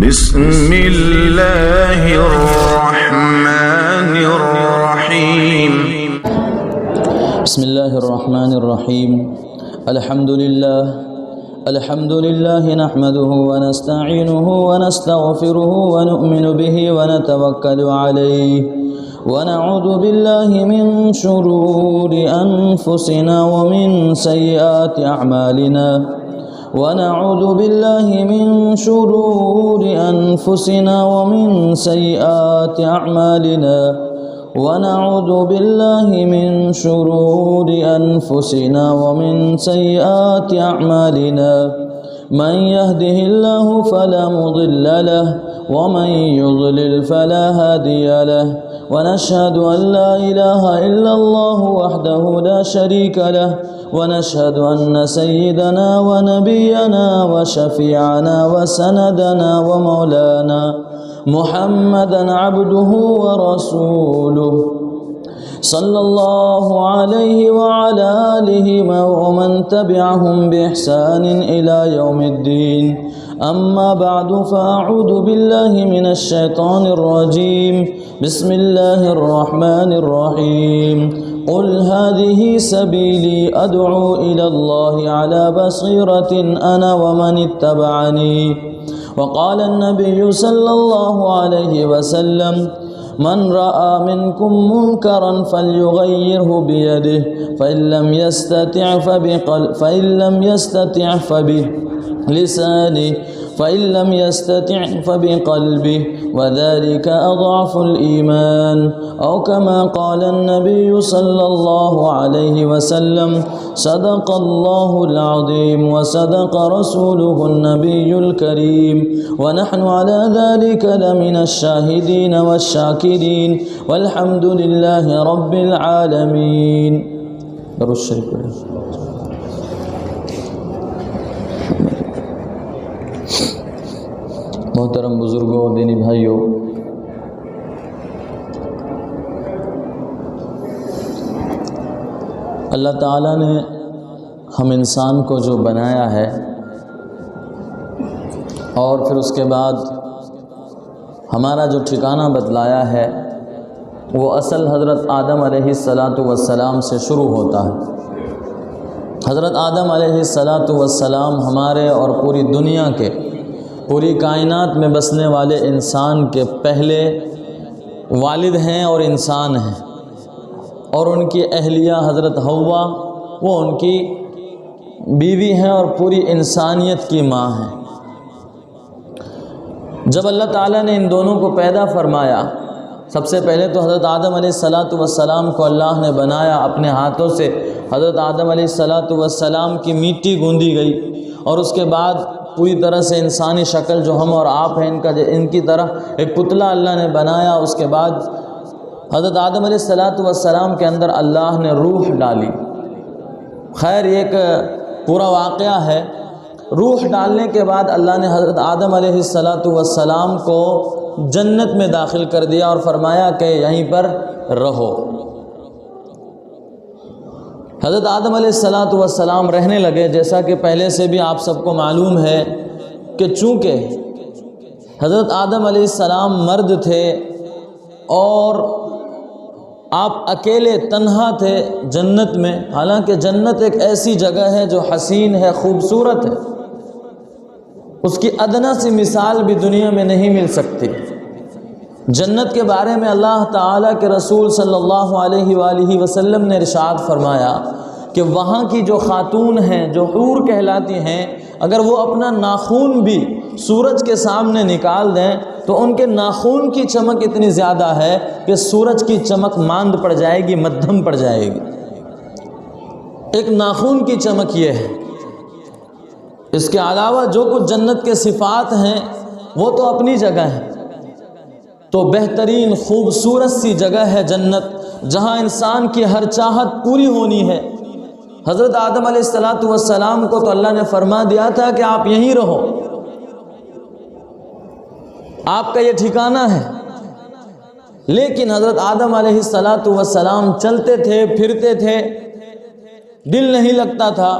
بسم اللہ الرحمن الرحیم بسم اللہ الرحمن الرحیم الحمد للہ نحمده ونستعینه ونستغفره ونؤمن به ونتوکل علیہ ونعوذ باللہ من شرور انفسنا ومن سیئات اعمالنا ونعوذ بالله من شرور أنفسنا ومن سيئات أعمالنا ونعوذ بالله من شرور أنفسنا ومن سيئات أعمالنا من يهده الله فلا مضل له ومن يضلل فلا هادي له ونشهد أن لا إله إلا الله وحده لا شريك له ونشهد أن سيدنا ونبينا وشفيعنا وسندنا ومولانا محمدا عبده ورسوله صلى الله عليه وعلى آله ومن تبعهم بإحسان إلى يوم الدين أما بعد فأعوذ بالله من الشيطان الرجيم بسم الله الرحمن الرحيم قل هذه سبيلي أدعو إلى الله على بصيرة أنا ومن اتبعني وقال النبي صلى الله عليه وسلم من رأى منكم منكرا فليغيره بيده فإن لم يستطع فبلسانه فإن لم يستطع فبقلبه وذلك أضعف الإيمان أو كما قال النبي صلى الله عليه وسلم صدق الله العظيم وصدق رسوله النبي الكريم ونحن على ذلك لمن الشاهدين والشاكرين والحمد لله رب العالمين. محترم بزرگوں اور دینی بھائیوں، اللہ تعالیٰ نے ہم انسان کو جو بنایا ہے اور پھر اس کے بعد ہمارا جو ٹھکانہ بتلایا ہے وہ اصل حضرت آدم علیہ السلام سے شروع ہوتا ہے. حضرت آدم علیہ السلام ہمارے اور پوری دنیا کے، پوری کائنات میں بسنے والے انسان کے پہلے والد ہیں اور انسان ہیں، اور ان کی اہلیہ حضرت حوا وہ ان کی بیوی ہیں اور پوری انسانیت کی ماں ہیں. جب اللہ تعالیٰ نے ان دونوں کو پیدا فرمایا، سب سے پہلے تو حضرت آدم علیہ السلام کو اللہ نے بنایا اپنے ہاتھوں سے. حضرت آدم علیہ السلام کی مٹی گوندی گئی اور اس کے بعد پوری طرح سے انسانی شکل جو ہم اور آپ ہیں ان کی طرح ایک پتلا اللہ نے بنایا. اس کے بعد حضرت آدم علیہ السلام کے اندر اللہ نے روح ڈالی. خیر یہ ایک پورا واقعہ ہے. روح ڈالنے کے بعد اللہ نے حضرت آدم علیہ السلام کو جنت میں داخل کر دیا اور فرمایا کہ یہیں پر رہو. حضرت آدم علیہ السلام رہنے لگے. جیسا کہ پہلے سے بھی آپ سب کو معلوم ہے کہ چونکہ حضرت آدم علیہ السلام مرد تھے اور آپ اکیلے تنہا تھے جنت میں، حالانکہ جنت ایک ایسی جگہ ہے جو حسین ہے، خوبصورت ہے، اس کی ادنا سی مثال بھی دنیا میں نہیں مل سکتی. جنت کے بارے میں اللہ تعالیٰ کے رسول صلی اللہ علیہ وآلہ وسلم نے ارشاد فرمایا کہ وہاں کی جو خاتون ہیں، جو حور کہلاتی ہیں، اگر وہ اپنا ناخون بھی سورج کے سامنے نکال دیں تو ان کے ناخون کی چمک اتنی زیادہ ہے کہ سورج کی چمک ماند پڑ جائے گی، مدھم پڑ جائے گی. ایک ناخون کی چمک یہ ہے. اس کے علاوہ جو کچھ جنت کے صفات ہیں وہ تو اپنی جگہ ہیں. تو بہترین خوبصورت سی جگہ ہے جنت، جہاں انسان کی ہر چاہت پوری ہونی ہے. حضرت آدم علیہ السلام کو تو اللہ نے فرما دیا تھا کہ آپ یہیں رہو، آپ کا یہ ٹھکانہ ہے. لیکن حضرت آدم علیہ السلام چلتے تھے، پھرتے تھے، دل نہیں لگتا تھا.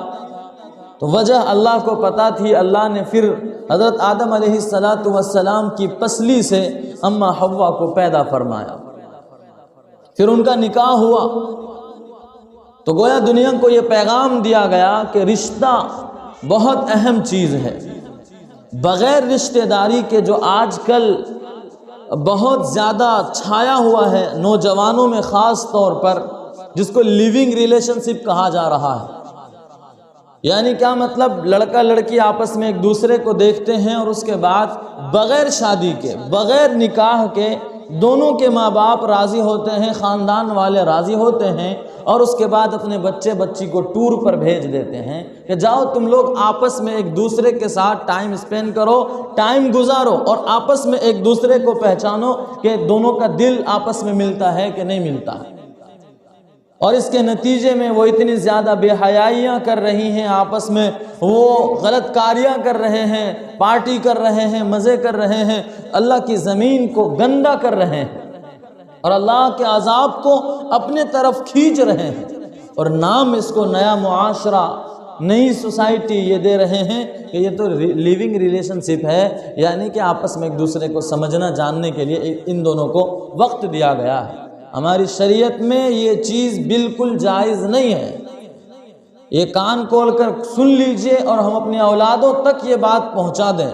تو وجہ اللہ کو پتہ تھی، اللہ نے پھر حضرت آدم علیہ السلام کی پسلی سے اماں حوا کو پیدا فرمایا، پھر ان کا نکاح ہوا۔ تو گویا دنیا کو یہ پیغام دیا گیا کہ رشتہ بہت اہم چیز ہے۔ بغیر رشتہ داری کے جو آج کل بہت زیادہ چھایا ہوا ہے نوجوانوں میں خاص طور پر، جس کو لیونگ ریلیشن شپ کہا جا رہا ہے، یعنی کیا مطلب، لڑکا لڑکی آپس میں ایک دوسرے کو دیکھتے ہیں اور اس کے بعد بغیر شادی کے، بغیر نکاح کے دونوں کے ماں باپ راضی ہوتے ہیں، خاندان والے راضی ہوتے ہیں، اور اس کے بعد اپنے بچے بچی کو ٹور پر بھیج دیتے ہیں کہ جاؤ تم لوگ آپس میں ایک دوسرے کے ساتھ ٹائم اسپینڈ کرو، ٹائم گزارو، اور آپس میں ایک دوسرے کو پہچانو کہ دونوں کا دل آپس میں ملتا ہے کہ نہیں ملتا ہے۔ اور اس کے نتیجے میں وہ اتنی زیادہ بے حیائیاں کر رہی ہیں، آپس میں وہ غلط کاریاں کر رہے ہیں، پارٹی کر رہے ہیں، مزے کر رہے ہیں، اللہ کی زمین کو گندا کر رہے ہیں اور اللہ کے عذاب کو اپنے طرف کھینچ رہے ہیں، اور نام اس کو نیا معاشرہ، نئی سوسائٹی یہ دے رہے ہیں کہ یہ تو لیونگ ریلیشن شپ ہے، یعنی کہ آپس میں ایک دوسرے کو سمجھنا جاننے کے لیے ان دونوں کو وقت دیا گیا ہے۔ ہماری شریعت میں یہ چیز بالکل جائز نہیں ہے۔ یہ کان کھول کر سن لیجئے اور ہم اپنی اولادوں تک یہ بات پہنچا دیں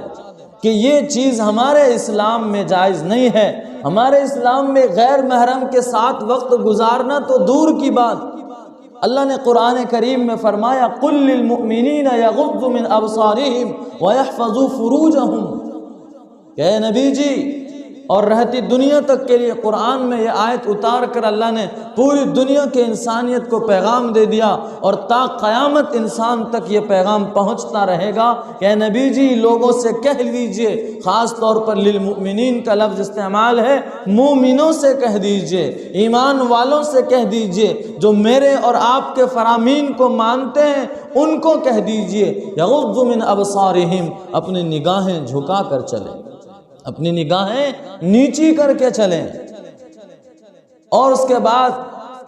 کہ یہ چیز ہمارے اسلام میں جائز نہیں ہے۔ ہمارے اسلام میں غیر محرم کے ساتھ وقت گزارنا تو دور کی بات، اللہ نے قرآن کریم میں فرمایا قُل لِّلْمُؤْمِنِينَ يَغُضُّوا مِنْ أَبْصَارِهِمْ وَيَحْفَظُوا فُرُوجَهُمْ، کہ اے نبی جی، اور رہتی دنیا تک کے لیے قرآن میں یہ آیت اتار کر اللہ نے پوری دنیا کے انسانیت کو پیغام دے دیا، اور تا قیامت انسان تک یہ پیغام پہنچتا رہے گا کہ اے نبی جی لوگوں سے کہہ لیجئے، خاص طور پر للمؤمنین کا لفظ استعمال ہے، مومنوں سے کہہ دیجئے، ایمان والوں سے کہہ دیجئے، جو میرے اور آپ کے فرامین کو مانتے ہیں ان کو کہہ دیجئے یغضوا من ابصارہم، اپنی نگاہیں جھکا کر چلیں، اپنی نگاہیں نیچی کر کے چلیں۔ اور اس کے بعد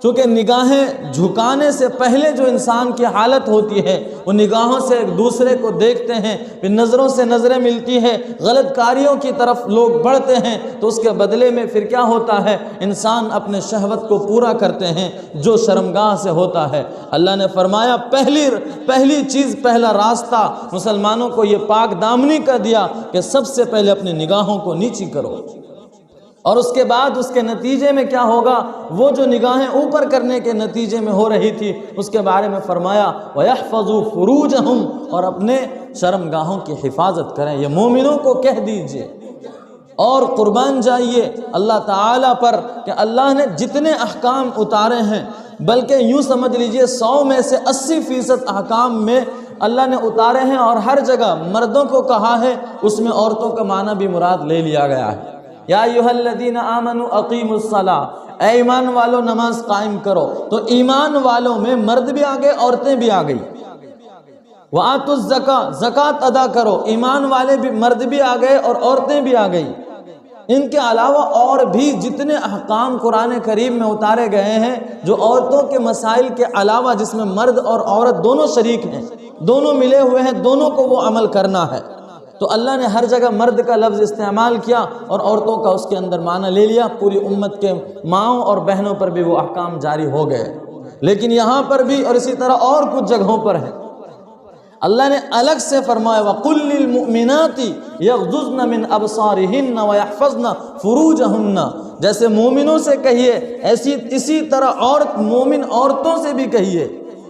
چونکہ نگاہیں جھکانے سے پہلے جو انسان کی حالت ہوتی ہے، وہ نگاہوں سے ایک دوسرے کو دیکھتے ہیں، پھر نظروں سے نظریں ملتی ہے، غلط کاریوں کی طرف لوگ بڑھتے ہیں، تو اس کے بدلے میں پھر کیا ہوتا ہے، انسان اپنے شہوت کو پورا کرتے ہیں جو شرمگاہ سے ہوتا ہے۔ اللہ نے فرمایا پہلی چیز، پہلا راستہ مسلمانوں کو یہ پاک دامنی کا دیا کہ سب سے پہلے اپنی نگاہوں کو نیچی کرو، اور اس کے بعد اس کے نتیجے میں کیا ہوگا، وہ جو نگاہیں اوپر کرنے کے نتیجے میں ہو رہی تھی اس کے بارے میں فرمایا وَيَحْفَظُوا فُرُوجَهُمْ، اور اپنے شرمگاہوں کی حفاظت کریں، یہ مومنوں کو کہہ دیجئے۔ اور قربان جائیے اللہ تعالیٰ پر کہ اللہ نے جتنے احکام اتارے ہیں، بلکہ یوں سمجھ لیجئے 100 میں سے 80% احکام میں اللہ نے اتارے ہیں، اور ہر جگہ مردوں کو کہا ہے، اس میں عورتوں کا معنی بھی مراد لے لیا گیا ہے۔ یا ایھا الذین آمنوا اقیموا الصلاۃ، اے ایمان والو نماز قائم کرو، تو ایمان والوں میں مرد بھی آ گئے، عورتیں بھی آ گئی۔ وآتوا الزکاۃ، زکوٰۃ ادا کرو، ایمان والے بھی، مرد بھی آ گئے اور عورتیں بھی آ گئی۔ ان کے علاوہ اور بھی جتنے احکام قرآن کریم میں اتارے گئے ہیں جو عورتوں کے مسائل کے علاوہ، جس میں مرد اور عورت دونوں شریک ہیں، دونوں ملے ہوئے ہیں، دونوں کو وہ عمل کرنا ہے، تو اللہ نے ہر جگہ مرد کا لفظ استعمال کیا اور عورتوں کا اس کے اندر معنی لے لیا۔ پوری امت کے ماؤں اور بہنوں پر بھی وہ احکام جاری ہو گئے، لیکن یہاں پر بھی اور اسی طرح اور کچھ جگہوں پر ہے، اللہ نے الگ سے فرمایا وَقُلْ لِلْمُؤْمِنَاتِ يَغْضُضْنَ مِنْ أَبْصَارِهِنَّ وَيَحْفَظْنَ فُرُوجَهُنَّ، جیسے مومنوں سے کہیے اسی طرح مومن عورتوں سے بھی کہیے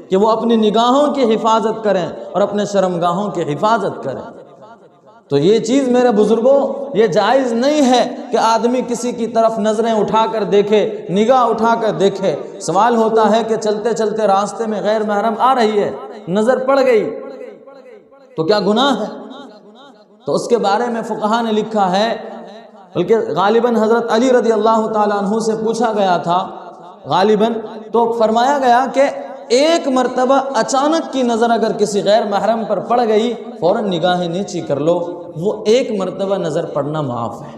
کہ وہ اپنی نگاہوں کی حفاظت کریں اور اپنے شرمگاہوں کی حفاظت کریں۔ تو یہ چیز میرے بزرگوں، یہ جائز نہیں ہے کہ آدمی کسی کی طرف نظریں اٹھا کر دیکھے، نگاہ اٹھا کر دیکھے۔ سوال ہوتا ہے کہ چلتے چلتے راستے میں غیر محرم آ رہی ہے، نظر پڑ گئی تو کیا گناہ ہے؟ تو اس کے بارے میں فقہا نے لکھا ہے، بلکہ غالباً حضرت علی رضی اللہ تعالیٰ عنہ سے پوچھا گیا تھا غالباً، تو فرمایا گیا کہ ایک مرتبہ اچانک کی نظر اگر کسی غیر محرم پر پڑ گئی، فوراً نگاہیں نیچی کر لو، وہ ایک مرتبہ نظر پڑنا معاف ہے۔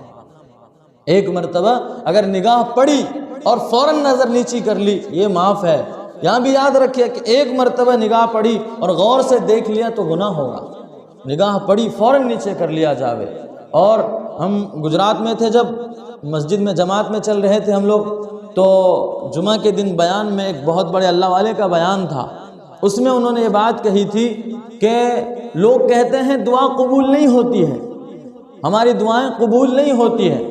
ایک مرتبہ اگر نگاہ پڑی اور فوراً نظر نیچی کر لی، یہ معاف ہے۔ یہاں بھی یاد رکھیے کہ ایک مرتبہ نگاہ پڑی اور غور سے دیکھ لیا تو گناہ ہوگا، نگاہ پڑی فوراً نیچے کر لیا جاوے۔ اور ہم گجرات میں تھے، جب مسجد میں جماعت میں چل رہے تھے ہم لوگ، تو جمعہ کے دن بیان میں ایک بہت بڑے اللہ والے کا بیان تھا، اس میں انہوں نے یہ بات کہی تھی کہ لوگ کہتے ہیں دعا قبول نہیں ہوتی ہے، ہماری دعائیں قبول نہیں ہوتی ہیں،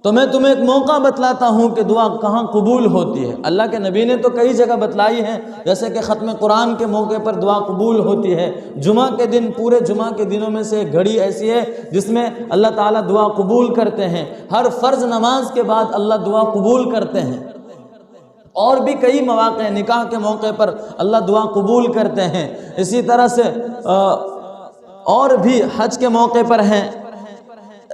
تو میں تمہیں ایک موقع بتلاتا ہوں کہ دعا کہاں قبول ہوتی ہے۔ اللہ کے نبی نے تو کئی جگہ بتلائی ہیں، جیسے کہ ختم قرآن کے موقع پر دعا قبول ہوتی ہے، جمعہ کے دن، پورے جمعہ کے دنوں میں سے ایک گھڑی ایسی ہے جس میں اللہ تعالیٰ دعا قبول کرتے ہیں، ہر فرض نماز کے بعد اللہ دعا قبول کرتے ہیں، اور بھی کئی مواقع، نکاح کے موقع پر اللہ دعا قبول کرتے ہیں، اسی طرح سے اور بھی حج کے موقع پر ہیں،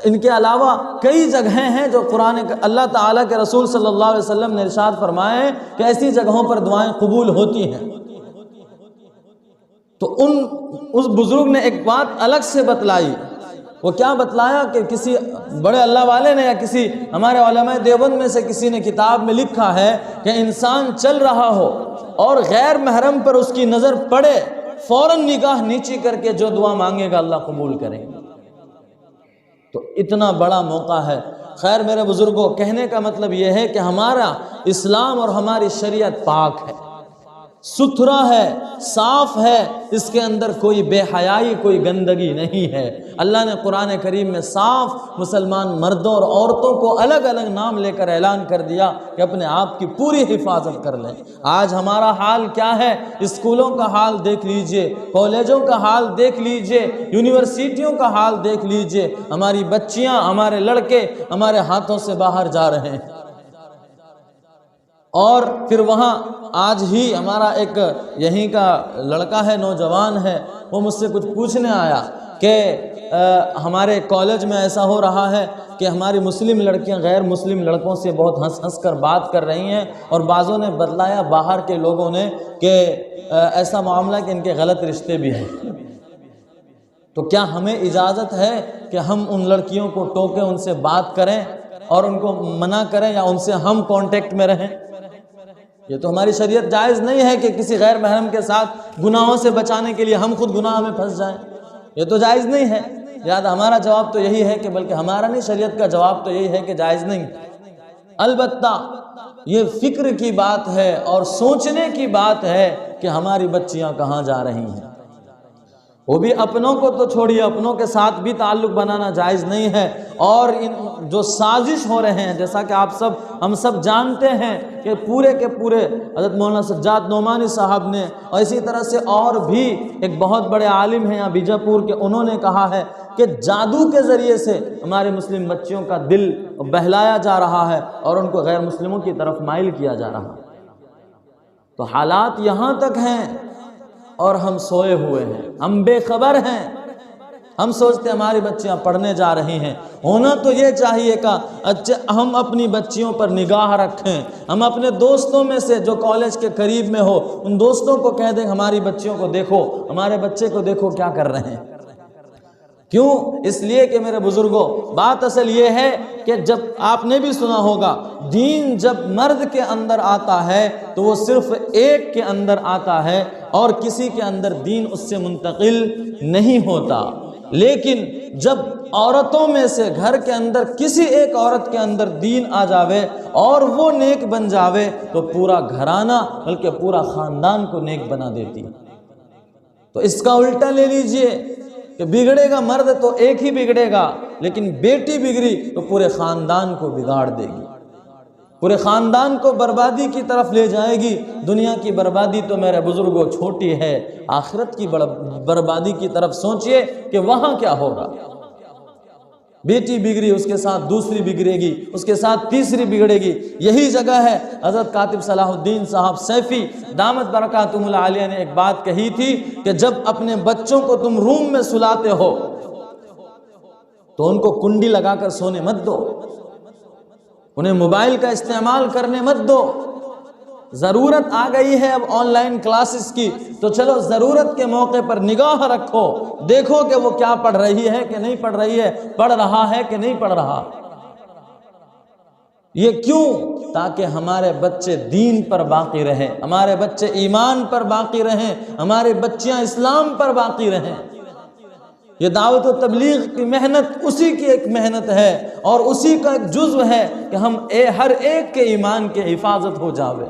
ان کے علاوہ کئی جگہیں ہیں جو قرآن اللہ تعالیٰ کے رسول صلی اللہ علیہ وسلم نے ارشاد فرمائے کہ ایسی جگہوں پر دعائیں قبول ہوتی ہیں۔ تو اس بزرگ نے ایک بات الگ سے بتلائی، وہ کیا بتلایا کہ کسی بڑے اللہ والے نے یا کسی ہمارے علماء دیوبند میں سے کسی نے کتاب میں لکھا ہے کہ انسان چل رہا ہو اور غیر محرم پر اس کی نظر پڑے، فوراً نگاہ نیچی کر کے جو دعا مانگے گا اللہ قبول کرے گا۔ تو اتنا بڑا موقع ہے۔ خیر میرے بزرگوں، کہنے کا مطلب یہ ہے کہ ہمارا اسلام اور ہماری شریعت پاک ہے، ستھرا ہے، صاف ہے، اس کے اندر کوئی بے حیائی، کوئی گندگی نہیں ہے۔ اللہ نے قرآن کریم میں صاف مسلمان مردوں اور عورتوں کو الگ الگ نام لے کر اعلان کر دیا کہ اپنے آپ کی پوری حفاظت کر لیں۔ آج ہمارا حال کیا ہے؟ اسکولوں کا حال دیکھ لیجئے، کالجوں کا حال دیکھ لیجئے، یونیورسٹیوں کا حال دیکھ لیجئے، ہماری بچیاں، ہمارے لڑکے ہمارے ہاتھوں سے باہر جا رہے ہیں۔ اور پھر وہاں آج ہی ہمارا ایک یہیں کا لڑکا ہے، نوجوان ہے، وہ مجھ سے کچھ پوچھنے آیا کہ ہمارے کالج میں ایسا ہو رہا ہے کہ ہماری مسلم لڑکیاں غیر مسلم لڑکوں سے بہت ہنس ہنس کر بات کر رہی ہیں، اور بعضوں نے بتلایا باہر کے لوگوں نے کہ ایسا معاملہ کہ ان کے غلط رشتے بھی ہیں۔ تو کیا ہمیں اجازت ہے کہ ہم ان لڑکیوں کو ٹوکیں، ان سے بات کریں اور ان کو منع کریں، یا ان سے ہم کانٹیکٹ میں رہیں؟ یہ تو ہماری شریعت جائز نہیں ہے کہ کسی غیر محرم کے ساتھ گناہوں سے بچانے کے لیے ہم خود گناہ میں پھنس جائیں، یہ تو جائز نہیں ہے۔ لہٰذا ہمارا جواب تو یہی ہے کہ بلکہ ہمارا نہیں، شریعت کا جواب تو یہی ہے کہ جائز نہیں۔ البتہ یہ فکر کی بات ہے اور سوچنے کی بات ہے کہ ہماری بچیاں کہاں جا رہی ہیں۔ وہ بھی اپنوں کو تو چھوڑیے، اپنوں کے ساتھ بھی تعلق بنانا جائز نہیں ہے، اور ان جو سازش ہو رہے ہیں، جیسا کہ ہم سب جانتے ہیں کہ پورے کے پورے حضرت مولانا سجاد نعمانی صاحب نے، اور اسی طرح سے اور بھی ایک بہت بڑے عالم ہیں یہاں بیجاپور کے، انہوں نے کہا ہے کہ جادو کے ذریعے سے ہمارے مسلم بچیوں کا دل بہلایا جا رہا ہے اور ان کو غیر مسلموں کی طرف مائل کیا جا رہا ہے۔ تو حالات یہاں تک ہیں اور ہم سوئے ہوئے ہیں، ہم بے خبر ہیں، ہم سوچتے ہماری بچیاں پڑھنے جا رہی ہیں۔ ہونا تو یہ چاہیے کہ اچھا ہم اپنی بچیوں پر نگاہ رکھیں، ہم اپنے دوستوں میں سے جو کالج کے قریب میں ہو ان دوستوں کو کہہ دیں ہماری بچیوں کو دیکھو، ہمارے بچے کو دیکھو کیا کر رہے ہیں۔ کیوں؟ اس لیے کہ میرے بزرگوں، بات اصل یہ ہے کہ جب آپ نے بھی سنا ہوگا، دین جب مرد کے اندر آتا ہے تو وہ صرف ایک کے اندر آتا ہے اور کسی کے اندر دین اس سے منتقل نہیں ہوتا، لیکن جب عورتوں میں سے گھر کے اندر کسی ایک عورت کے اندر دین آ جاوے اور وہ نیک بن جاوے تو پورا گھرانہ بلکہ پورا خاندان کو نیک بنا دیتی ہے۔ تو اس کا الٹا لے لیجئے کہ بگڑے گا مرد تو ایک ہی بگڑے گا، لیکن بیٹی بگڑی تو پورے خاندان کو بگاڑ دے گی، پورے خاندان کو بربادی کی طرف لے جائے گی۔ دنیا کی بربادی تو میرے بزرگوں چھوٹی ہے، آخرت کی بربادی کی طرف سوچئے کہ وہاں کیا ہوگا۔ بیٹی بگڑی، اس کے ساتھ دوسری بگڑے گی، اس کے ساتھ تیسری بگڑے گی۔ یہی جگہ ہے حضرت کاتب صلاح الدین صاحب سیفی دامت برکاتہم العالیہ نے ایک بات کہی تھی کہ جب اپنے بچوں کو تم روم میں سلاتے ہو تو ان کو کنڈی لگا کر سونے مت دو، انہیں موبائل کا استعمال کرنے مت دو۔ ضرورت آ گئی ہے اب آن لائن کلاسز کی، تو چلو ضرورت کے موقع پر نگاہ رکھو، دیکھو کہ وہ کیا پڑھ رہی ہے کہ نہیں پڑھ رہی ہے، پڑھ رہا ہے کہ نہیں پڑھ رہا۔ یہ کیوں؟ تاکہ ہمارے بچے دین پر باقی رہیں، ہمارے بچے ایمان پر باقی رہیں، ہمارے بچیاں اسلام پر باقی رہیں۔ یہ دعوت و تبلیغ کی محنت اسی کی ایک محنت ہے اور اسی کا ایک جزو ہے کہ ہم ہر ایک کے ایمان کے حفاظت ہو جاوے،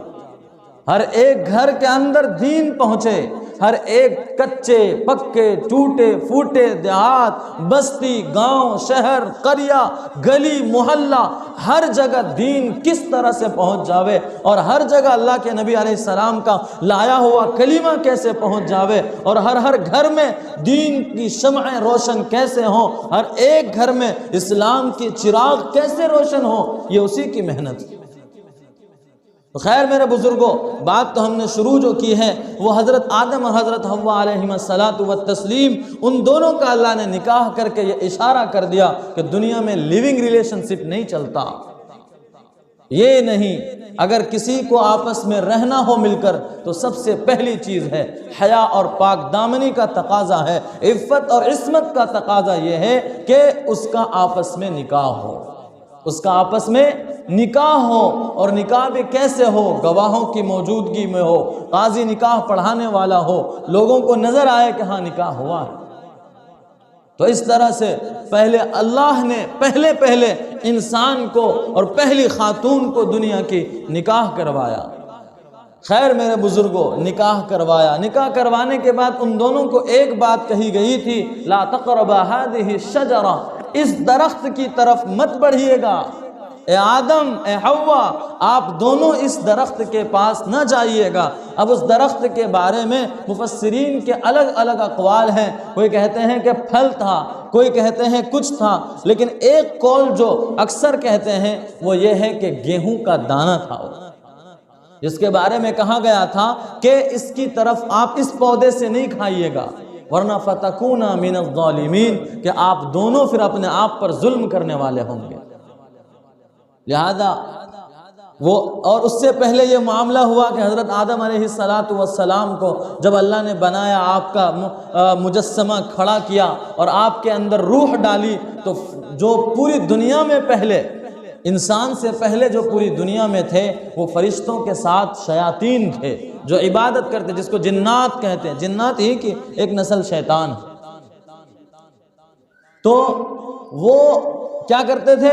ہر ایک گھر کے اندر دین پہنچے، ہر ایک کچے پکے ٹوٹے پھوٹے دیہات بستی گاؤں شہر قریہ گلی محلہ ہر جگہ دین کس طرح سے پہنچ جاوے اور ہر جگہ اللہ کے نبی علیہ السلام کا لایا ہوا کلمہ کیسے پہنچ جاوے اور ہر گھر میں دین کی شمعیں روشن کیسے ہوں، ہر ایک گھر میں اسلام کی چراغ کیسے روشن ہو، یہ اسی کی محنت ہے۔ تو خیر میرے بزرگوں، بات تو ہم نے شروع جو کی ہے وہ حضرت آدم اور حضرت حوا علیہم الصلاۃ والتسلیم، ان دونوں کا اللہ نے نکاح کر کے یہ اشارہ کر دیا کہ دنیا میں لیونگ ریلیشن شپ نہیں چلتا، یہ نہیں۔ اگر کسی کو آپس میں رہنا ہو مل کر تو سب سے پہلی چیز ہے حیا اور پاک دامنی کا تقاضا ہے، عفت اور عصمت کا تقاضا یہ ہے کہ اس کا آپس میں نکاح ہو، اس کا آپس میں نکاح ہو، اور نکاح بھی کیسے ہو؟ گواہوں کی موجودگی میں ہو، قاضی نکاح پڑھانے والا ہو، لوگوں کو نظر آئے کہ ہاں نکاح ہوا ہے۔ تو اس طرح سے پہلے اللہ نے پہلے انسان کو اور پہلی خاتون کو دنیا کی نکاح کروایا۔ خیر میرے بزرگوں، نکاح کروایا، نکاح کروانے کے بعد ان دونوں کو ایک بات کہی گئی تھی، لا تقربا هذه الشجرہ، اس درخت کی طرف مت بڑھیے گا، اے آدم اے حوا آپ دونوں اس درخت کے پاس نہ جائیے گا۔ اب اس درخت کے بارے میں مفسرین کے الگ الگ اقوال ہیں، کوئی کہتے ہیں کہ پھل تھا، کوئی کہتے ہیں کچھ تھا، لیکن ایک قول جو اکثر کہتے ہیں وہ یہ ہے کہ گیہوں کا دانہ تھا، جس کے بارے میں کہا گیا تھا کہ اس کی طرف آپ اس پودے سے نہیں کھائیے گا ورنہ فتکونا من الظالمین، کہ آپ دونوں پھر اپنے آپ پر ظلم کرنے والے ہوں گے۔ لہذا وہ، اور اس سے پہلے یہ معاملہ ہوا کہ حضرت آدم علیہ السلام کو جب اللہ نے بنایا، آپ کا مجسمہ کھڑا کیا اور آپ کے اندر روح ڈالی، تو جو پوری دنیا میں پہلے انسان سے پہلے جو پوری دنیا میں تھے وہ فرشتوں کے ساتھ شیاطین تھے جو عبادت کرتے، جس کو جنات کہتے ہیں، جنات ہی کی ایک نسل شیطان ہے۔ تو وہ کیا کرتے تھے؟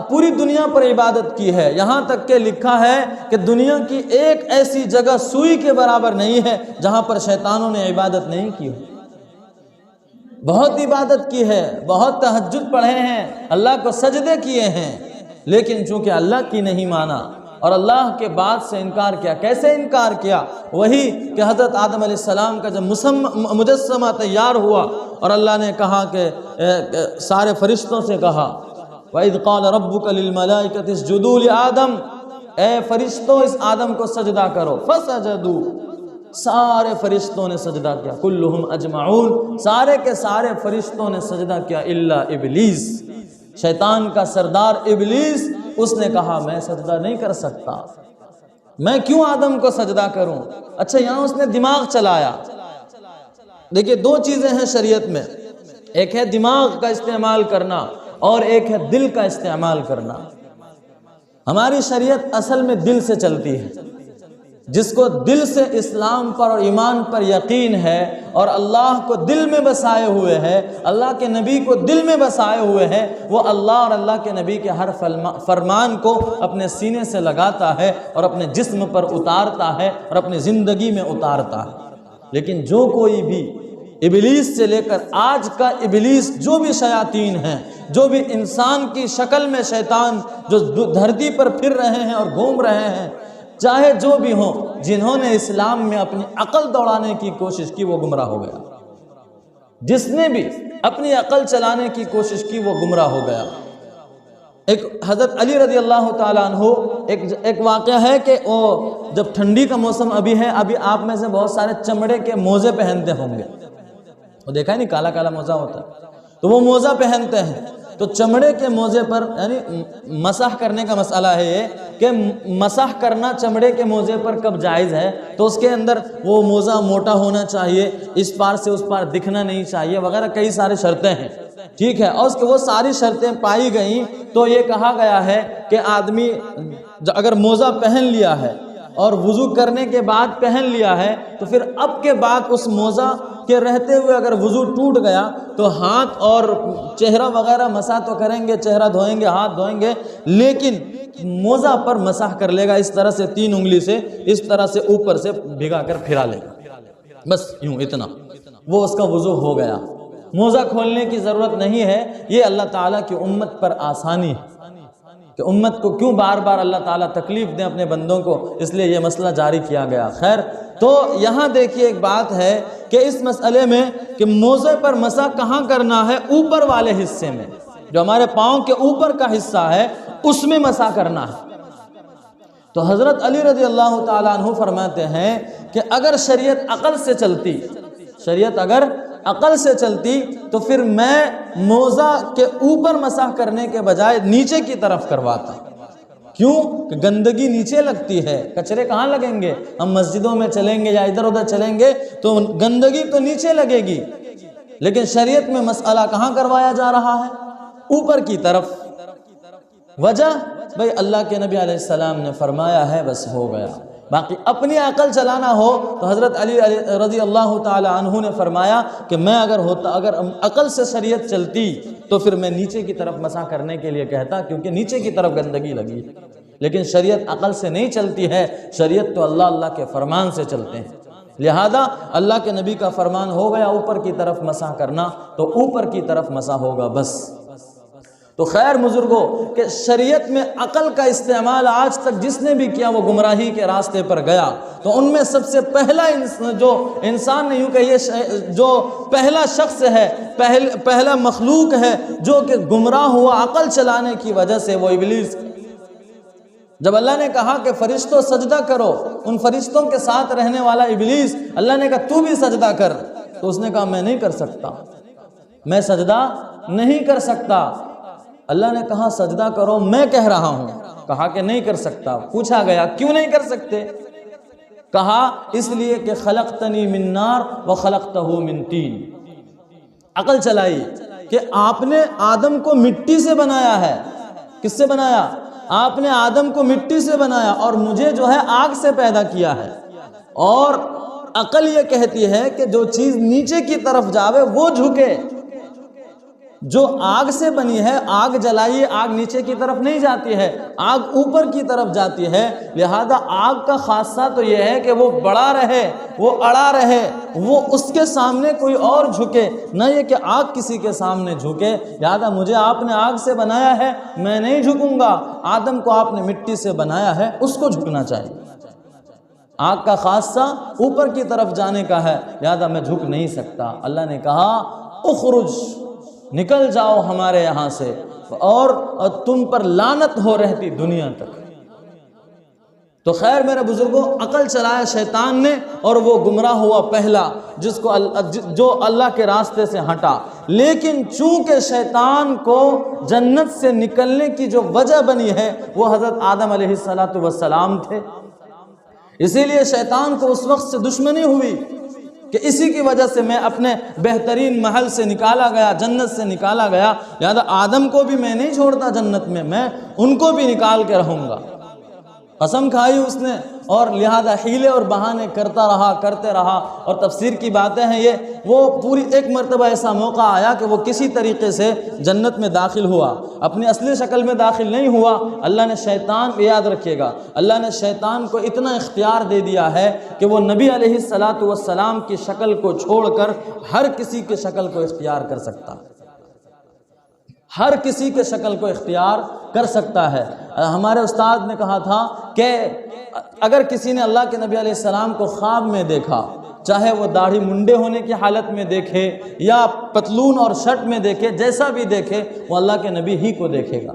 پوری دنیا پر عبادت کی ہے، یہاں تک کہ لکھا ہے کہ دنیا کی ایک ایسی جگہ سوئی کے برابر نہیں ہے جہاں پر شیطانوں نے عبادت نہیں کی ہو۔ بہت عبادت کی ہے، بہت تہجد پڑھے ہیں، اللہ کو سجدے کیے ہیں، لیکن چونکہ اللہ کی نہیں مانا اور اللہ کے بعد سے انکار کیا۔ کیسے انکار کیا؟ وہی کہ حضرت آدم علیہ السلام کا جب مجسمہ تیار ہوا اور اللہ نے کہا کہ سارے فرشتوں سے کہا وَإِذْ قَالَ رَبُّكَ لِلْمَلَائِكَةِ اسْجُدُوا لِآدَمَ، اے فرشتوں اس آدم کو سجدہ کرو، فَسَجَدُوا، سارے فرشتوں نے سجدہ کیا، كُلُّهُمْ أَجْمَعُونَ، سارے کے سارے فرشتوں نے سجدہ کیا الا ابلیس، شیطان کا سردار ابلیس، اس نے کہا میں سجدہ نہیں کر سکتا، میں کیوں آدم کو سجدہ کروں؟ اچھا یہاں اس نے دماغ چلایا۔ دیکھیے دو چیزیں ہیں شریعت میں، ایک ہے دماغ کا استعمال کرنا اور ایک ہے دل کا استعمال کرنا۔ ہماری شریعت اصل میں دل سے چلتی ہے، جس کو دل سے اسلام پر اور ایمان پر یقین ہے اور اللہ کو دل میں بسائے ہوئے ہے، اللہ کے نبی کو دل میں بسائے ہوئے ہے، وہ اللہ اور اللہ کے نبی کے ہر فرمان کو اپنے سینے سے لگاتا ہے اور اپنے جسم پر اتارتا ہے اور اپنی زندگی میں اتارتا ہے۔ لیکن جو کوئی بھی ابلیس سے لے کر آج کا ابلیس، جو بھی شیاطین ہیں، جو بھی انسان کی شکل میں شیطان جو دھرتی پر پھر رہے ہیں اور گھوم رہے ہیں، چاہے جو بھی ہوں، جنہوں نے اسلام میں اپنی عقل دوڑانے کی کوشش کی وہ گمراہ ہو گیا، جس نے بھی اپنی عقل چلانے کی کوشش کی وہ گمراہ ہو گیا۔ ایک حضرت علی رضی اللہ تعالیٰ عنہ ایک واقعہ ہے کہ وہ جب ٹھنڈی کا موسم ابھی ہے، ابھی آپ میں سے بہت سارے چمڑے کے موزے پہنتے ہوں گے، وہ دیکھا ہے نہیں کالا کالا موزہ ہوتا ہے، تو وہ موزہ پہنتے ہیں۔ تو چمڑے کے موزے پر یعنی مسح کرنے کا مسئلہ ہے یہ کہ مسح کرنا چمڑے کے موزے پر کب جائز ہے، تو اس کے اندر وہ موزہ موٹا ہونا چاہیے، اس پار سے اس پار دکھنا نہیں چاہیے وغیرہ کئی سارے شرطیں ہیں۔ ٹھیک ہے، اور وہ ساری شرطیں پائی گئیں تو یہ کہا گیا ہے کہ آدمی اگر موزہ پہن لیا ہے اور وضو کرنے کے بعد پہن لیا ہے تو پھر اب کے بعد اس موزہ کے رہتے ہوئے اگر وضو ٹوٹ گیا تو ہاتھ اور چہرہ وغیرہ مسح تو کریں گے، چہرہ دھوئیں گے، ہاتھ دھوئیں گے، لیکن موزہ پر مسح کر لے گا اس طرح سے 3 انگلی سے، اس طرح سے اوپر سے بھگا کر پھرا لے گا، بس یوں اتنا، وہ اس کا وضو ہو گیا۔ موزہ کھولنے کی ضرورت نہیں ہے۔ یہ اللہ تعالیٰ کی امت پر آسانی ہے کہ امت کو کیوں بار بار اللہ تعالیٰ تکلیف دیں اپنے بندوں کو، اس لیے یہ مسئلہ جاری کیا گیا۔ خیر، تو یہاں دیکھیے ایک بات ہے کہ اس مسئلے میں کہ موزے پر مسح کہاں کرنا ہے، اوپر والے حصے میں، جو ہمارے پاؤں کے اوپر کا حصہ ہے اس میں مسح کرنا ہے۔ تو حضرت علی رضی اللہ تعالیٰ عنہ فرماتے ہیں کہ اگر شریعت عقل سے چلتی، شریعت اگر عقل سے چلتی تو پھر میں موزہ کے اوپر مسح کرنے کے بجائے نیچے کی طرف کرواتا۔ کیوں؟ کہ گندگی نیچے لگتی ہے، کچرے کہاں لگیں گے؟ ہم مسجدوں میں چلیں گے یا ادھر ادھر چلیں گے تو گندگی تو نیچے لگے گی، لیکن شریعت میں مسئلہ کہاں کروایا جا رہا ہے؟ اوپر کی طرف۔ وجہ بھئی اللہ کے نبی علیہ السلام نے فرمایا ہے، بس ہو گیا۔ باقی اپنی عقل چلانا ہو تو حضرت علی رضی اللہ تعالی عنہ نے فرمایا کہ میں اگر عقل سے شریعت چلتی تو پھر میں نیچے کی طرف مسح کرنے کے لیے کہتا، کیونکہ نیچے کی طرف گندگی لگی، لیکن شریعت عقل سے نہیں چلتی ہے، شریعت تو اللہ کے فرمان سے چلتے ہیں، لہذا اللہ کے نبی کا فرمان ہو گیا اوپر کی طرف مسح کرنا، تو اوپر کی طرف مسح ہوگا بس۔ تو خیر بزرگوں کہ شریعت میں عقل کا استعمال آج تک جس نے بھی کیا وہ گمراہی کے راستے پر گیا۔ تو ان میں سب سے پہلا جو انسان نے یوں کہیے جو پہلا شخص ہے، پہلا مخلوق ہے جو کہ گمراہ ہوا عقل چلانے کی وجہ سے، وہ ابلیس۔ جب اللہ نے کہا کہ فرشتوں سجدہ کرو، ان فرشتوں کے ساتھ رہنے والا ابلیس، اللہ نے کہا تو بھی سجدہ کر، تو اس نے کہا میں نہیں کر سکتا، میں سجدہ نہیں کر سکتا۔ اللہ نے کہا سجدہ کرو، میں کہہ رہا ہوں، کہا کہ نہیں کر سکتا۔ پوچھا گیا کیوں نہیں کر سکتے؟ کہا اس لیے کہ خلقتنی من نار وخلقتہ من طین۔ عقل چلائی کہ آپ نے آدم کو مٹی سے بنایا ہے۔ کس سے بنایا؟ آپ نے آدم کو مٹی سے بنایا اور مجھے جو ہے آگ سے پیدا کیا ہے۔ اور عقل یہ کہتی ہے کہ جو چیز نیچے کی طرف جاوے وہ جھکے۔ جو آگ سے بنی ہے، آگ جلائیے، آگ نیچے کی طرف نہیں جاتی ہے، آگ اوپر کی طرف جاتی ہے، لہذا آگ کا خاصہ تو یہ ہے کہ وہ بڑا رہے، وہ اڑا رہے، وہ اس کے سامنے کوئی اور جھکے، نہ یہ کہ آگ کسی کے سامنے جھکے۔ لہذا مجھے آپ نے آگ سے بنایا ہے، میں نہیں جھکوں گا۔ آدم کو آپ نے مٹی سے بنایا ہے، اس کو جھکنا چاہیے۔ آگ کا خاصہ اوپر کی طرف جانے کا ہے، لہذا میں جھک نہیں سکتا۔ اللہ نے کہا اخرج، نکل جاؤ ہمارے یہاں سے، اور تم پر لعنت ہو رہتی دنیا تک۔ تو خیر میرے بزرگوں، عقل چلایا شیطان نے اور وہ گمراہ ہوا پہلا جو اللہ کے راستے سے ہٹا۔ لیکن چونکہ شیطان کو جنت سے نکلنے کی جو وجہ بنی ہے وہ حضرت آدم علیہ السلام تھے، اسی لیے شیطان کو اس وقت سے دشمنی ہوئی کہ اسی کی وجہ سے میں اپنے بہترین محل سے نکالا گیا، جنت سے نکالا گیا، لہذا آدم کو بھی میں نہیں چھوڑتا جنت میں ان کو بھی نکال کے رہوں گا۔ قسم کھائی اس نے، اور لہذا حیلے اور بہانے کرتے رہا، اور تفسیر کی باتیں ہیں یہ، وہ پوری ایک مرتبہ ایسا موقع آیا کہ وہ کسی طریقے سے جنت میں داخل ہوا، اپنی اصلی شکل میں داخل نہیں ہوا۔ اللہ نے شیطان، یاد رکھیے گا، اللہ نے شیطان کو اتنا اختیار دے دیا ہے کہ وہ نبی علیہ السلام کی شکل کو چھوڑ کر ہر کسی کی شکل کو اختیار کر سکتا ہے، ہر کسی کے شکل کو اختیار کر سکتا ہے۔ ہمارے استاد نے کہا تھا کہ اگر کسی نے اللہ کے نبی علیہ السلام کو خواب میں دیکھا، چاہے وہ داڑھی منڈے ہونے کی حالت میں دیکھے یا پتلون اور شرٹ میں دیکھے، جیسا بھی دیکھے وہ اللہ کے نبی ہی کو دیکھے گا،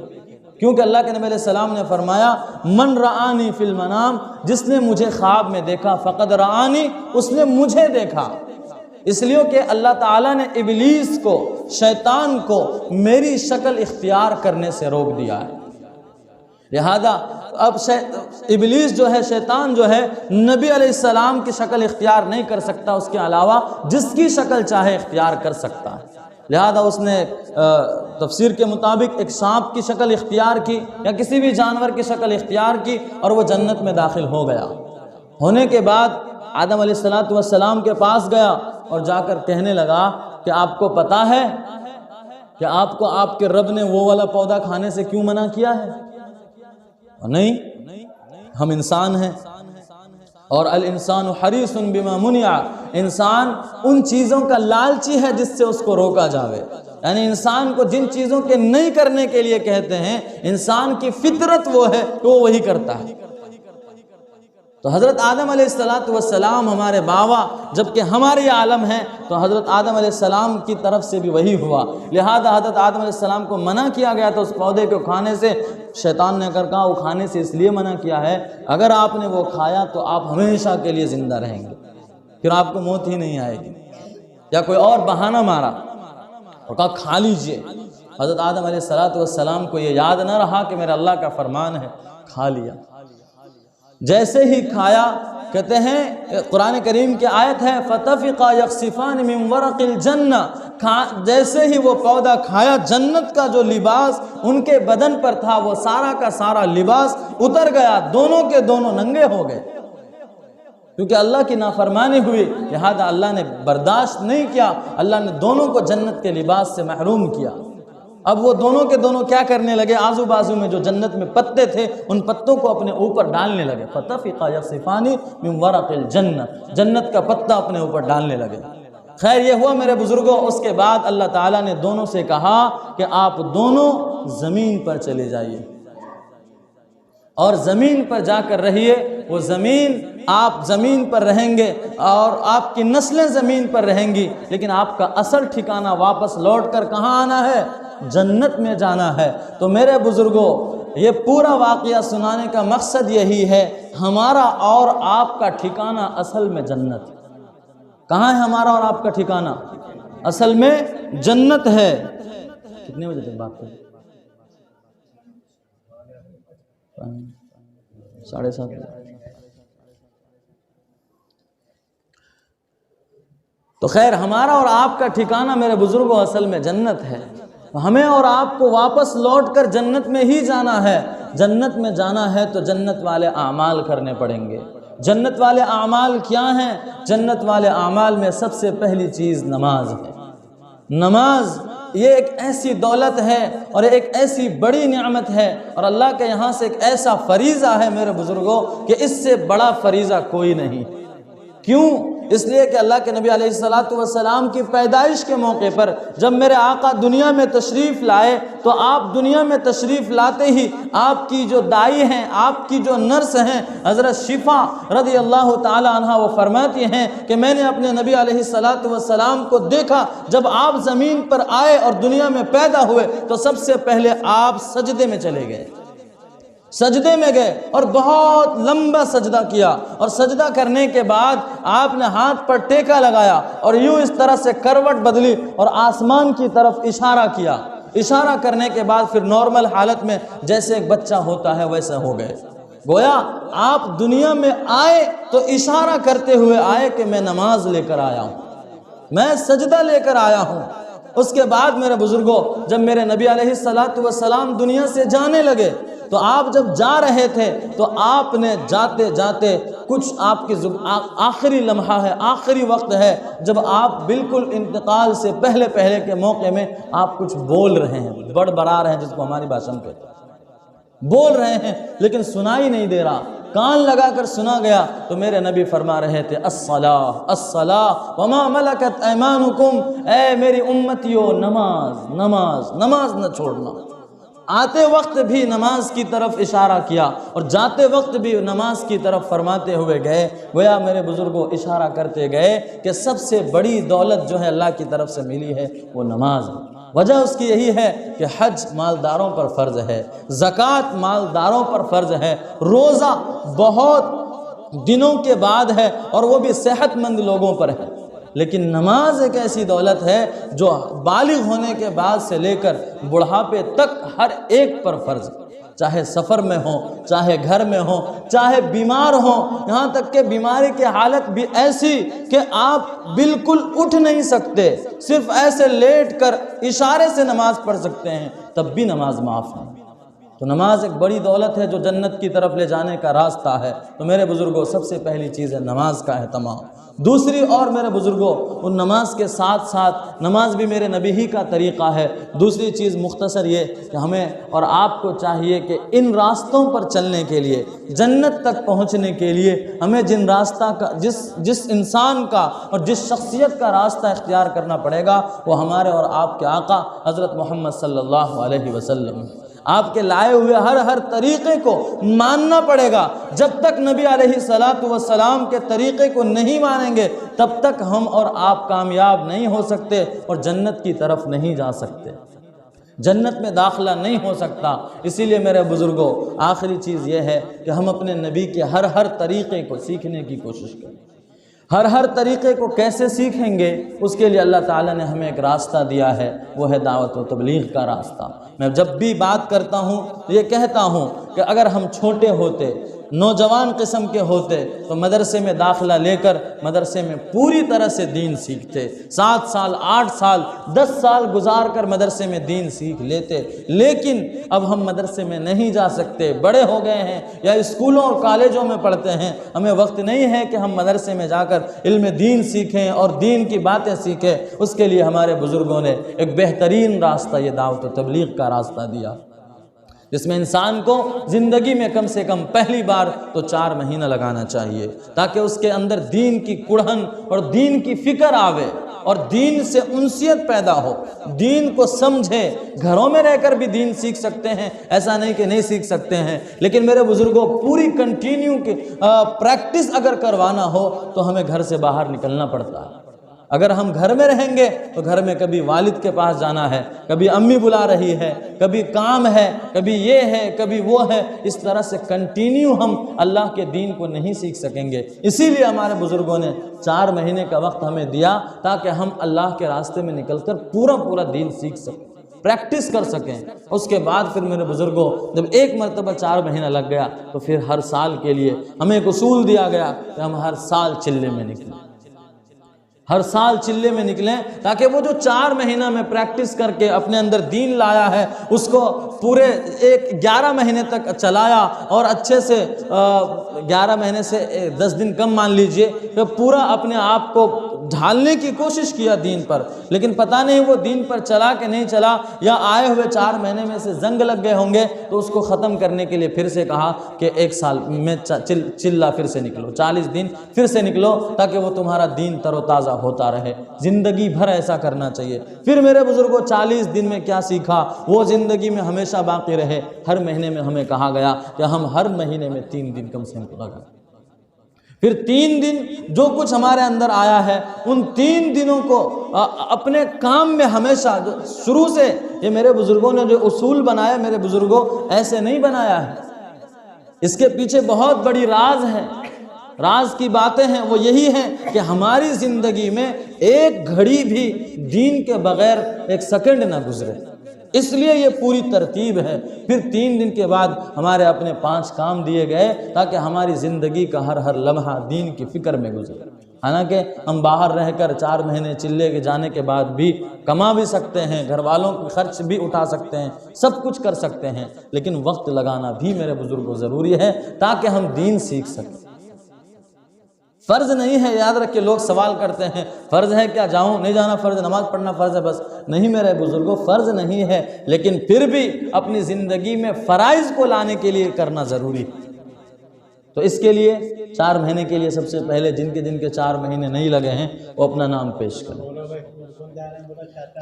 کیونکہ اللہ کے نبی علیہ السلام نے فرمایا من رآنی فی المنام، جس نے مجھے خواب میں دیکھا فقد رآنی، اس نے مجھے دیکھا۔ اس لیے کہ اللہ تعالیٰ نے ابلیس کو، شیطان کو میری شکل اختیار کرنے سے روک دیا ہے، لہذا اب ابلیس جو ہے، شیطان جو ہے، نبی علیہ السلام کی شکل اختیار نہیں کر سکتا، اس کے علاوہ جس کی شکل چاہے اختیار کر سکتا ہے۔ لہذا اس نے تفسیر کے مطابق ایک سانپ کی شکل اختیار کی یا کسی بھی جانور کی شکل اختیار کی اور وہ جنت میں داخل ہو گیا۔ ہونے کے بعد آدم علیہ السلام کے پاس گیا اور جا کر کہنے لگا کہ آپ کو پتہ ہے کہ آپ کو آپ کے رب نے وہ والا پودا کھانے سے کیوں منع کیا ہے؟ نہیں، ہم انسان ہیں اور الانسان حریص بما منع، انسان ان چیزوں کا لالچی ہے جس سے اس کو روکا جاوے، یعنی انسان کو جن چیزوں کے نہیں کرنے کے لیے کہتے ہیں انسان کی فطرت وہ ہے کہ وہ وہی کرتا ہے۔ تو حضرت آدم علیہ السلام ہمارے بابا جبکہ ہمارے عالم ہیں، تو حضرت آدم علیہ السلام کی طرف سے بھی وہی ہوا، لہذا حضرت آدم علیہ السلام کو منع کیا گیا تھا اس پودے کو کھانے سے۔ شیطان نے کہا وہ کھانے سے اس لیے منع کیا ہے اگر آپ نے وہ کھایا تو آپ ہمیشہ کے لیے زندہ رہیں گے، پھر آپ کو موت ہی نہیں آئے گی، یا کوئی اور بہانہ مارا اور کہا کھا لیجئے۔ حضرت آدم علیہ السلام کو یہ یاد نہ رہا کہ میرا اللہ کا فرمان ہے، کھا لیا۔ جیسے ہی کھایا، کہتے ہیں قرآن کریم کی آیت ہے فَتَفِقَا يَخْصِفَانِ مِنْ وَرَقِ الْجَنَّةِ، جیسے ہی وہ پودا کھایا جنت کا جو لباس ان کے بدن پر تھا وہ سارا کا سارا لباس اتر گیا، دونوں کے دونوں ننگے ہو گئے، کیونکہ اللہ کی نافرمانی ہوئی، لہذا اللہ نے برداشت نہیں کیا، اللہ نے دونوں کو جنت کے لباس سے محروم کیا۔ اب وہ دونوں کے دونوں کیا کرنے لگے، آزو بازو میں جو جنت میں پتے تھے ان پتوں کو اپنے اوپر ڈالنے لگے، فَتَفِقَا يَخْصِفَانِ مِنْ وَرَقِ الْجَنَّةِ، جنت کا پتا اپنے اوپر ڈالنے لگے۔ خیر یہ ہوا میرے بزرگوں، اس کے بعد اللہ تعالیٰ نے دونوں سے کہا کہ آپ دونوں زمین پر چلے جائیے اور زمین پر جا کر رہیے، وہ زمین آپ زمین پر رہیں گے اور آپ کی نسلیں زمین پر رہیں گی، لیکن آپ کا اصل ٹھکانہ واپس لوٹ کر کہاں آنا ہے؟ جنت میں جانا ہے۔ تو میرے بزرگوں یہ پورا واقعہ سنانے کا مقصد یہی ہے، ہمارا اور آپ کا ٹھکانہ اصل میں جنت ہے۔ کہاں ہے ہمارا اور آپ کا ٹھکانہ؟ اصل میں جنت ہے۔ کتنے بجے تک بات کریں؟ 7:30 تو خیر ہمارا اور آپ کا ٹھکانہ میرے بزرگوں اصل میں جنت ہے، ہمیں اور آپ کو واپس لوٹ کر جنت میں ہی جانا ہے۔ جنت میں جانا ہے تو جنت والے اعمال کرنے پڑیں گے۔ جنت والے اعمال کیا ہیں؟ جنت والے اعمال میں سب سے پہلی چیز نماز ہے۔ نماز یہ ایک ایسی دولت ہے اور ایک ایسی بڑی نعمت ہے، اور اللہ کے یہاں سے ایک ایسا فریضہ ہے میرے بزرگوں کہ اس سے بڑا فریضہ کوئی نہیں۔ کیوں؟ اس لیے کہ اللہ کے نبی علیہ السلام کی پیدائش کے موقع پر جب میرے آقا دنیا میں تشریف لائے تو آپ دنیا میں تشریف لاتے ہی آپ کی جو دائی ہیں، آپ کی جو نرس ہیں حضرت شفا رضی اللہ تعالی عنہ، وہ فرماتی ہیں کہ میں نے اپنے نبی علیہ السلام کو دیکھا جب آپ زمین پر آئے اور دنیا میں پیدا ہوئے تو سب سے پہلے آپ سجدے میں چلے گئے، سجدے میں گئے اور بہت لمبا سجدہ کیا، اور سجدہ کرنے کے بعد آپ نے ہاتھ پر ٹیکا لگایا اور یوں اس طرح سے کروٹ بدلی اور آسمان کی طرف اشارہ کیا۔ اشارہ کرنے کے بعد پھر نارمل حالت میں جیسے ایک بچہ ہوتا ہے ویسے ہو گئے۔ گویا آپ دنیا میں آئے تو اشارہ کرتے ہوئے آئے کہ میں نماز لے کر آیا ہوں، میں سجدہ لے کر آیا ہوں۔ اس کے بعد میرے بزرگوں جب میرے نبی علیہ السلام دنیا سے جانے لگے تو آپ جب جا رہے تھے تو آپ نے جاتے جاتے کچھ آپ کی آخری لمحہ ہے، آخری وقت ہے جب آپ بالکل انتقال سے پہلے کے موقع میں آپ کچھ بول رہے ہیں، بڑبڑا رہے ہیں، جس کو ہماری بھاشا میں کہتے ہیں، بول رہے ہیں لیکن سنائی نہیں دے رہا، کان لگا کر سنا گیا۔ تو میرے نبی فرما رہے تھے الصلاۃ الصلاۃ وما ملکت ایمانکم، اے میری امتیو نماز نماز نماز نہ چھوڑنا۔ آتے وقت بھی نماز کی طرف اشارہ کیا اور جاتے وقت بھی نماز کی طرف فرماتے ہوئے گئے۔ گویا میرے بزرگوں اشارہ کرتے گئے کہ سب سے بڑی دولت جو ہے اللہ کی طرف سے ملی ہے وہ نماز ہے۔ وجہ اس کی یہی ہے کہ حج مالداروں پر فرض ہے، زکوٰۃ مالداروں پر فرض ہے، روزہ بہت دنوں کے بعد ہے اور وہ بھی صحت مند لوگوں پر ہے، لیکن نماز ایک ایسی دولت ہے جو بالغ ہونے کے بعد سے لے کر بڑھاپے تک ہر ایک پر فرض ہے۔ چاہے سفر میں ہوں، چاہے گھر میں ہوں، چاہے بیمار ہوں، یہاں تک کہ بیماری کی حالت بھی ایسی کہ آپ بالکل اٹھ نہیں سکتے، صرف ایسے لیٹ کر اشارے سے نماز پڑھ سکتے ہیں، تب بھی نماز معاف نہیں۔ تو نماز ایک بڑی دولت ہے جو جنت کی طرف لے جانے کا راستہ ہے۔ تو میرے بزرگوں، سب سے پہلی چیز ہے نماز کا اہتمام۔ دوسری اور میرے بزرگوں، ان نماز کے ساتھ ساتھ نماز بھی میرے نبی ہی کا طریقہ ہے۔ دوسری چیز مختصر یہ کہ ہمیں اور آپ کو چاہیے کہ ان راستوں پر چلنے کے لیے، جنت تک پہنچنے کے لیے ہمیں جن راستہ کا جس انسان کا اور جس شخصیت کا راستہ اختیار کرنا پڑے گا، وہ ہمارے اور آپ کے آقا حضرت محمد صلی اللہ علیہ وسلم، آپ کے لائے ہوئے ہر طریقے کو ماننا پڑے گا۔ جب تک نبی علیہ الصلاۃ والسلام کے طریقے کو نہیں مانیں گے، تب تک ہم اور آپ کامیاب نہیں ہو سکتے اور جنت کی طرف نہیں جا سکتے، جنت میں داخلہ نہیں ہو سکتا۔ اسی لیے میرے بزرگوں، آخری چیز یہ ہے کہ ہم اپنے نبی کے ہر طریقے کو سیکھنے کی کوشش کریں۔ ہر طریقے کو کیسے سیکھیں گے، اس کے لیے اللہ تعالیٰ نے ہمیں ایک راستہ دیا ہے، وہ ہے دعوت و تبلیغ کا راستہ۔ میں جب بھی بات کرتا ہوں تو یہ کہتا ہوں کہ اگر ہم چھوٹے ہوتے، نوجوان قسم کے ہوتے تو مدرسے میں داخلہ لے کر مدرسے میں پوری طرح سے دین سیکھتے، 7 سال 8 سال 10 سال گزار کر مدرسے میں دین سیکھ لیتے۔ لیکن اب ہم مدرسے میں نہیں جا سکتے، بڑے ہو گئے ہیں یا اسکولوں اور کالجوں میں پڑھتے ہیں، ہمیں وقت نہیں ہے کہ ہم مدرسے میں جا کر علم دین سیکھیں اور دین کی باتیں سیکھیں۔ اس کے لیے ہمارے بزرگوں نے ایک بہترین راستہ، یہ دعوت و تبلیغ کا راستہ دیا، جس میں انسان کو زندگی میں کم سے کم پہلی بار تو 4 مہینہ لگانا چاہیے، تاکہ اس کے اندر دین کی کڑھن اور دین کی فکر آوے اور دین سے انسیت پیدا ہو، دین کو سمجھے۔ گھروں میں رہ کر بھی دین سیکھ سکتے ہیں، ایسا نہیں کہ نہیں سیکھ سکتے ہیں، لیکن میرے بزرگوں، پوری کنٹینیو کی پریکٹس اگر کروانا ہو تو ہمیں گھر سے باہر نکلنا پڑتا ہے۔ اگر ہم گھر میں رہیں گے تو گھر میں کبھی والد کے پاس جانا ہے، کبھی امی بلا رہی ہے، کبھی کام ہے، کبھی یہ ہے، کبھی وہ ہے، اس طرح سے کنٹینیو ہم اللہ کے دین کو نہیں سیکھ سکیں گے۔ اسی لیے ہمارے بزرگوں نے 4 مہینے کا وقت ہمیں دیا تاکہ ہم اللہ کے راستے میں نکل کر پورا دین سیکھ سکیں، پریکٹس کر سکیں۔ اس کے بعد پھر میرے بزرگوں، جب ایک مرتبہ 4 مہینہ لگ گیا تو پھر ہر سال کے لیے ہمیں ایک اصول دیا گیا کہ ہم ہر سال چلے میں نکلیں، ہر سال چلے میں نکلیں، تاکہ وہ جو 4 مہینہ میں پریکٹس کر کے اپنے اندر دین لایا ہے، اس کو پورے 11 مہینے تک چلایا اور اچھے سے 11 مہینے سے 10 دن کم مان لیجئے کہ پورا اپنے آپ کو ڈھالنے کی کوشش کیا دین پر، لیکن پتہ نہیں وہ دین پر چلا کہ نہیں چلا، یا آئے ہوئے 4 مہینے میں سے زنگ لگ گئے ہوں گے، تو اس کو ختم کرنے کے لیے پھر سے کہا کہ 1 سال میں چلا پھر سے نکلو، 40 دن پھر سے نکلو، تاکہ وہ تمہارا دین تر و تازہ ہوتا رہے۔ زندگی بھر ایسا کرنا چاہیے۔ پھر میرے بزرگوں، 40 دن میں کیا سیکھا وہ زندگی میں ہمیشہ باقی رہے۔ ہر مہینے میں ہمیں کہا گیا کہ ہم ہر مہینے میں 3 دن کم سے کم لگائیں۔ پھر 3 دن جو کچھ ہمارے اندر آیا ہے، ان 3 دنوں کو اپنے کام میں ہمیشہ، جو شروع سے یہ میرے بزرگوں نے جو اصول بنایا، میرے بزرگوں ایسے نہیں بنایا ہے، اس کے پیچھے بہت بڑی راز ہے، راز کی باتیں ہیں۔ وہ یہی ہیں کہ ہماری زندگی میں ایک گھڑی بھی دین کے بغیر 1 سیکنڈ نہ گزرے، اس لیے یہ پوری ترتیب ہے۔ پھر 3 دن کے بعد ہمارے اپنے 5 کام دیے گئے تاکہ ہماری زندگی کا ہر لمحہ دین کی فکر میں گزرے۔ حالانکہ ہم باہر رہ کر 4 مہینے چلے کے جانے کے بعد بھی کما بھی سکتے ہیں، گھر والوں کے خرچ بھی اٹھا سکتے ہیں، سب کچھ کر سکتے ہیں، لیکن وقت لگانا بھی میرے بزرگوں ضروری ہے تاکہ ہم دین سیکھ سکیں۔ فرض نہیں ہے، یاد رکھ کے لوگ سوال کرتے ہیں فرض ہے کیا، جاؤں نہیں جانا فرض ہے، نماز پڑھنا فرض ہے بس؟ نہیں میرے بزرگوں، فرض نہیں ہے، لیکن پھر بھی اپنی زندگی میں فرائض کو لانے کے لیے کرنا ضروری ہے۔ تو اس کے لیے 4 مہینے کے لیے سب سے پہلے جن کے 4 مہینے نہیں لگے ہیں وہ اپنا نام پیش کریں،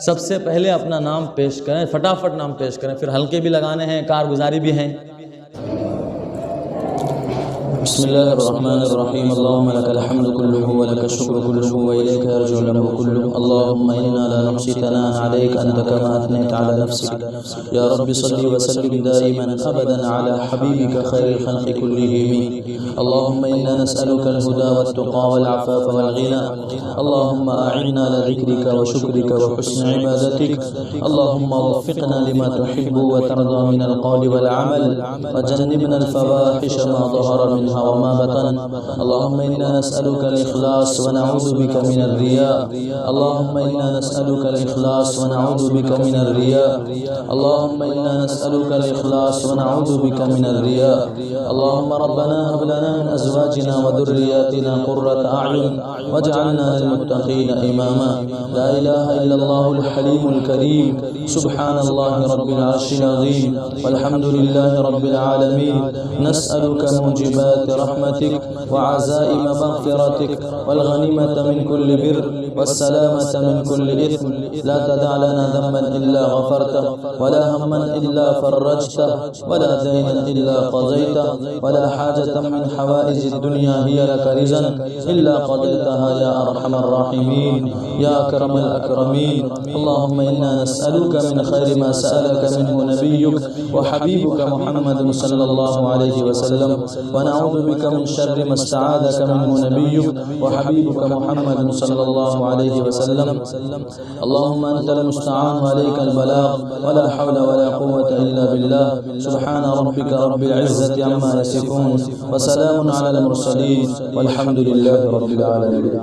سب سے پہلے اپنا نام پیش کریں، فٹافٹ نام پیش کریں، پھر ہلکے بھی لگانے ہیں، کارگزاری بھی ہیں۔ بسم الله الرحمن الرحيم. اللهم لك الحمد كله ولك الشكر كله وإليك يرجع الأمر كله. اللهم إنا لا نحصي ثناء عليك أنت كما أثنيت على نفسك. يا رب صل وسلم دائما أبدا على حبيبك خير الخلق كلهم. اللهم إنا نسألك الهدى والتقى والعفاف والغنى. اللهم أعنا على ذكرك وشكرك وحسن عبادتك. اللهم وفقنا لما تحب وترضى من القول والعمل، وجنبنا الفواحش ما ظهر منها وما بطن. اللهم إنا نسألك الإخلاص ونعوذ بك من الرياء. اللهم إنا نسألك الإخلاص ونعوذ بك من الرياء. اللهم إنا نسألك الإخلاص ونعوذ بك من الرياء. اللهم ربنا هب لنا من أزواجنا وذرياتنا قرة أعين واجعلنا للمتقين إماما. لا إله إلا الله الحليم الكريم. سبحان الله رب العرش العظيم والحمد لله رب العالمين. نسألك موجبات رحمتك وعزائم مغفرتك والغنيمة من كل بر والسلامة من كل إثم. لا تدع لنا ذنبا إلا غفرته، ولا هما إلا فرجته، ولا دينا إلا قضيته، ولا حاجة من حوائج الدنيا هي لك رزقا إلا قضيتها يا أرحم الراحمين يا أكرم الأكرمين. اللهم إنا نسألك من خير ما سألك منه نبيك وحبيبك محمد صلى الله عليه وسلم، ونعوذ بك من شر ما استعاذك منه نبيك وحبيبك محمد صلى الله عليه وسلم. اللهم أنت المستعان وعليك البلاغ، ولا حول ولا قوة إلا بالله. سبحان ربك رب العزة عما يصفون، وسلام على المرسلين، والحمد لله رب العالمين.